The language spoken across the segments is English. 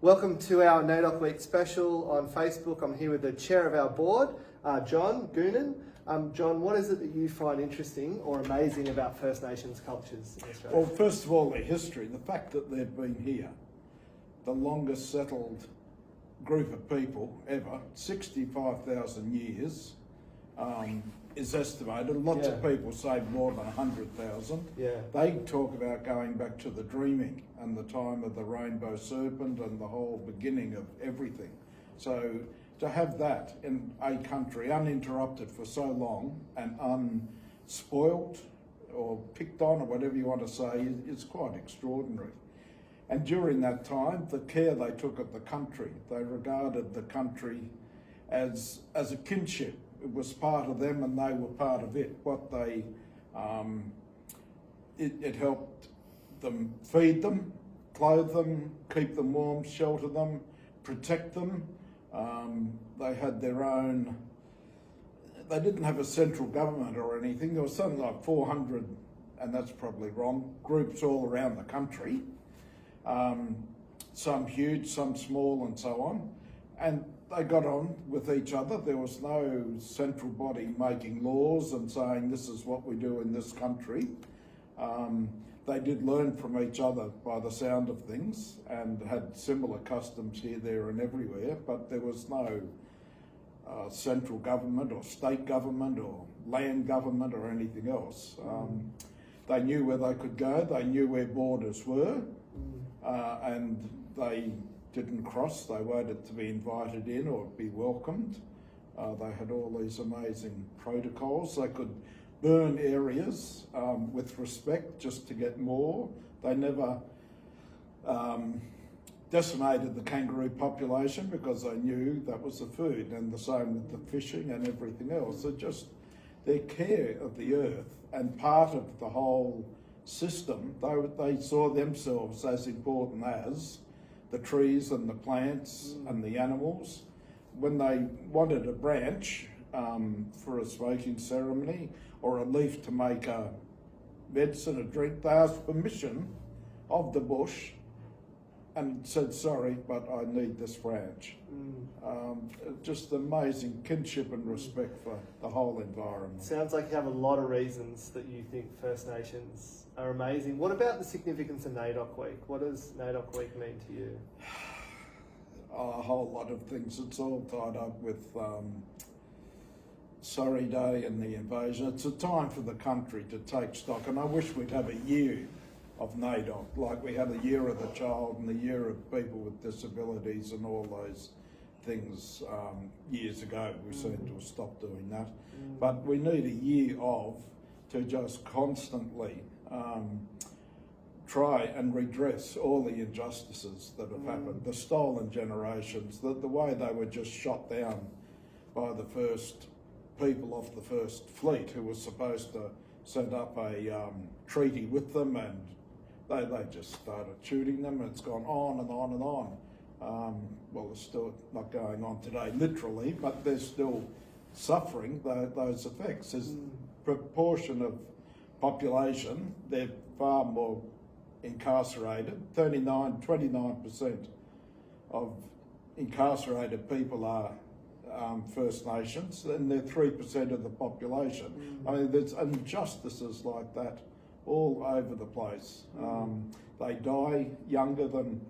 Welcome to our NAIDOC Week special on Facebook. I'm here with the chair of our board, John Goonan. John, what is it that you find interesting or amazing about First Nations cultures in Australia? Well, first of all, their history, the fact that they've been here, the longest settled group of people ever, 65,000 years, is estimated. Lots of people say more than 100,000. They talk about going back to the dreaming and the time of the rainbow serpent and the whole beginning of everything. So to have that in a country uninterrupted for so long and unspoilt or picked on or whatever you want to say is quite extraordinary. And during that time, the care they took of the country, they regarded the country as a kinship. It was part of them and they were part of it. What they, it helped them feed them, clothe them, keep them warm, shelter them, protect them. They had their own, they didn't have a central government or anything. There was something like 400, and that's probably wrong, groups all around the country. Some huge, some small and so on. And they got on with each other. There was no central body making laws and saying this is what we do in this country. They did learn from each other by the sound of things and had similar customs here, there and everywhere, but there was no central government or state government or land government or anything else. They knew where they could go, they knew where borders were, and they didn't cross. They waited to be invited in or be welcomed. They had all these amazing protocols. They could burn areas with respect just to get more. They never decimated the kangaroo population because they knew that was the food, and the same with the fishing and everything else. So just their care of the earth and part of the whole system, they saw themselves as important as the trees and the plants and the animals. When they wanted a branch for a smoking ceremony or a leaf to make a medicine, a drink, they asked permission of the bush and said, sorry, but I need this branch. Just amazing kinship and respect for the whole environment. Sounds like you have a lot of reasons that you think First Nations are amazing. What about the significance of NAIDOC Week? What does NAIDOC Week mean to you? A whole lot of things. It's all tied up with Surrey Day and the invasion. It's a time for the country to take stock, and I wish we'd have a year of NAIDOC, like we had a year of the child and the year of people with disabilities and all those things years ago. We seem to have stopped doing that. But we need a year to just constantly try and redress all the injustices that have happened, the stolen generations, the way they were just shot down by the first people off the first fleet who was supposed to set up a treaty with them, and they just started shooting them, and it's gone on and on and on. Well, it's still not going on today, literally, but they're still suffering those effects. There's proportion of population, they're far more incarcerated. 29% of incarcerated people are First Nations, and they're 3% of the population. I mean, there's injustices like that all over the place. They die younger than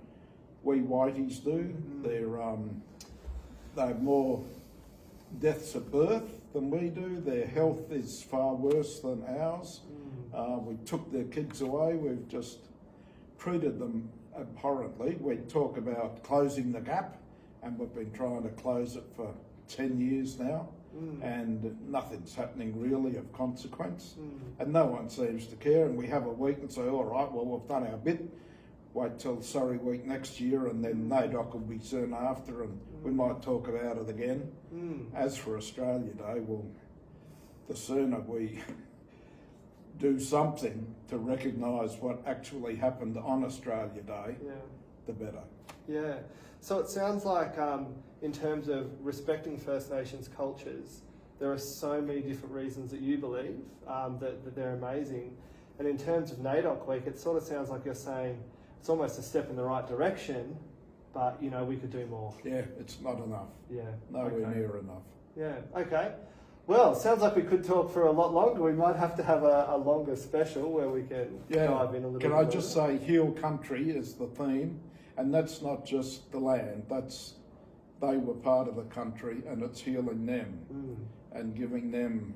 we whiteys do. They have more deaths at birth than we do. Their health is far worse than ours. We took their kids away. We've just treated them abhorrently. We talk about closing the gap, and we've been trying to close it for 10 years now, and nothing's happening really of consequence, and no one seems to care. And we have a week and say, all right, well, we've done our bit. Wait till Surrey Week next year, and then NAIDOC will be soon after, and we might talk about it again. As for Australia Day, well, the sooner we do something to recognise what actually happened on Australia Day, the better. Yeah. So it sounds like in terms of respecting First Nations cultures, there are so many different reasons that you believe that they're amazing. And in terms of NAIDOC Week, it sort of sounds like you're saying it's almost a step in the right direction, but you know, we could do more. Yeah, it's not enough. Yeah. Nowhere Okay. near enough. Yeah. Okay. Well, sounds like we could talk for a lot longer. We might have to have a longer special where we can dive in a little bit. Can I just say, heal country is the theme, and that's not just the land. They were part of the country, and it's healing them and giving them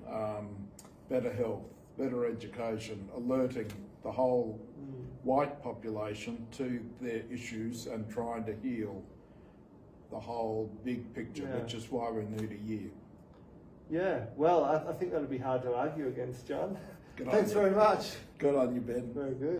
better health, better education, alerting the whole white population to their issues and trying to heal the whole big picture, which is why we need a year. Yeah, well, I think that would be hard to argue against, John. Good on Thanks you. very much. Good on you, Ben. Very good.